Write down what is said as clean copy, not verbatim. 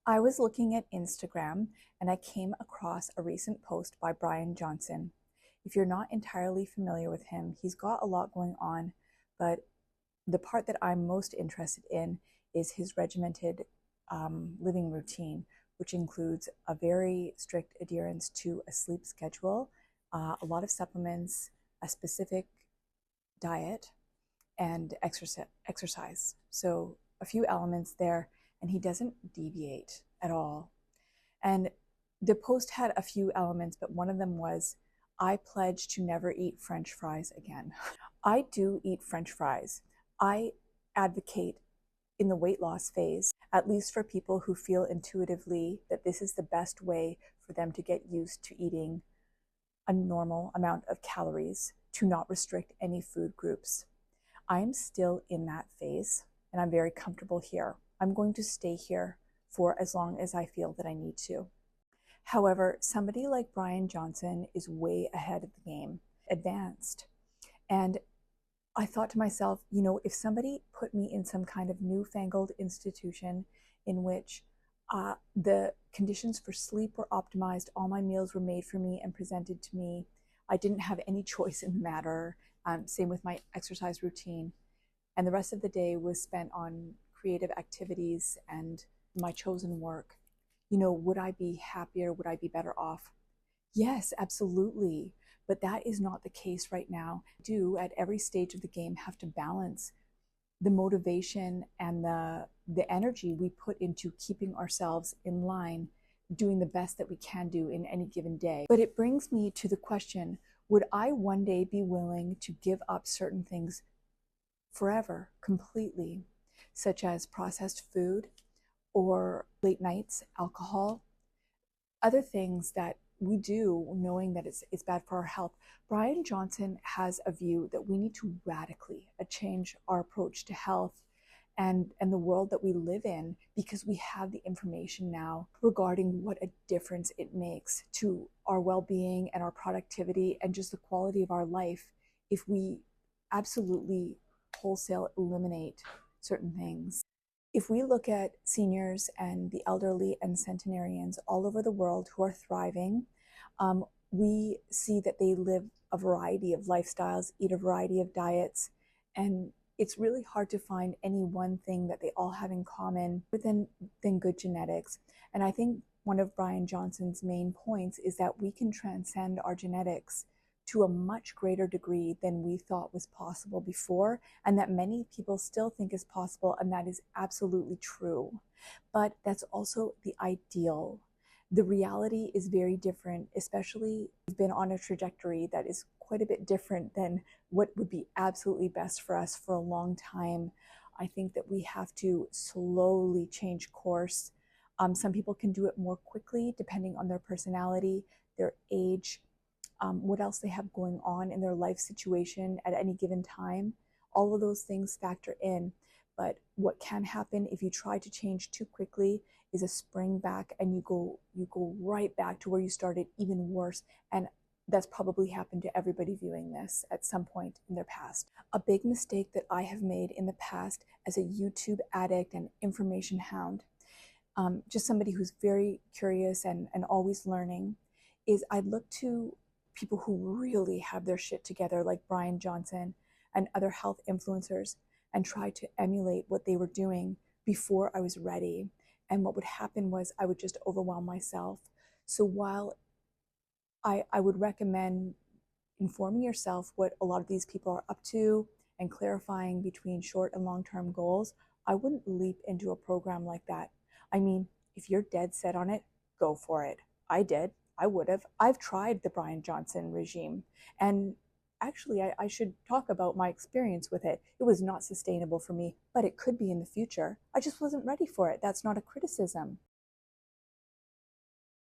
I was looking at Instagram and I came across a recent post by Bryan Johnson. If you're not entirely familiar with him, he's got a lot going on, but the part that I'm most interested in is his regimented living routine, which includes a very strict adherence to a sleep schedule, a lot of supplements, a specific diet, and exercise. So a few elements there, and he doesn't deviate at all. And the post had a few elements, but one of them was, I pledge to never eat French fries again. I do eat French fries. I advocate in the weight loss phase, at least for people who feel intuitively that this is the best way for them to get used to eating a normal amount of calories, to not restrict any food groups. I'm still in that phase and I'm very comfortable here. I'm going to stay here for as long as I feel that I need to. However, somebody like Bryan Johnson is way ahead of the game, advanced. And I thought to myself, if somebody put me in some kind of newfangled institution in which the conditions for sleep were optimized, all my meals were made for me and presented to me, I didn't have any choice in the matter. Same with my exercise routine. And the rest of the day was spent on creative activities and my chosen work. Would I be happier? Would I be better off? Yes, absolutely. But that is not the case right now. We do at every stage of the game have to balance the motivation and the energy we put into keeping ourselves in line, doing the best that we can do in any given day. But it brings me to the question, would I one day be willing to give up certain things forever, completely, such as processed food or late nights, alcohol, other things that we do knowing that it's bad for our health? Bryan Johnson has a view that we need to radically change our approach to health and the world that we live in, because we have the information now regarding what a difference it makes to our well-being and our productivity and just the quality of our life if we absolutely wholesale eliminate certain things. If we look at seniors and the elderly and centenarians all over the world who are thriving, we see that they live a variety of lifestyles, eat a variety of diets, and it's really hard to find any one thing that they all have in common than good genetics. And I think one of Bryan Johnson's main points is that we can transcend our genetics to a much greater degree than we thought was possible before, and that many people still think is possible, and that is absolutely true. But that's also the ideal. The reality is very different, especially we've been on a trajectory that is quite a bit different than what would be absolutely best for us for a long time. I think that we have to slowly change course. Some people can do it more quickly depending on their personality, their age, what else they have going on in their life situation at any given time. All of those things factor in. But what can happen if you try to change too quickly is a spring back, and you go right back to where you started, even worse. And that's probably happened to everybody viewing this at some point in their past. A big mistake that I have made in the past as a YouTube addict and information hound, just somebody who's very curious and always learning, is I look to people who really have their shit together, like Bryan Johnson and other health influencers, and try to emulate what they were doing before I was ready. And what would happen was I would just overwhelm myself. So while I would recommend informing yourself what a lot of these people are up to and clarifying between short and long-term goals, I wouldn't leap into a program like that. I mean, if you're dead set on it, go for it. I did. I would have. I've tried the Bryan Johnson regime, and actually I should talk about my experience with it. It was not sustainable for me, but it could be in the future. I just wasn't ready for it. That's not a criticism.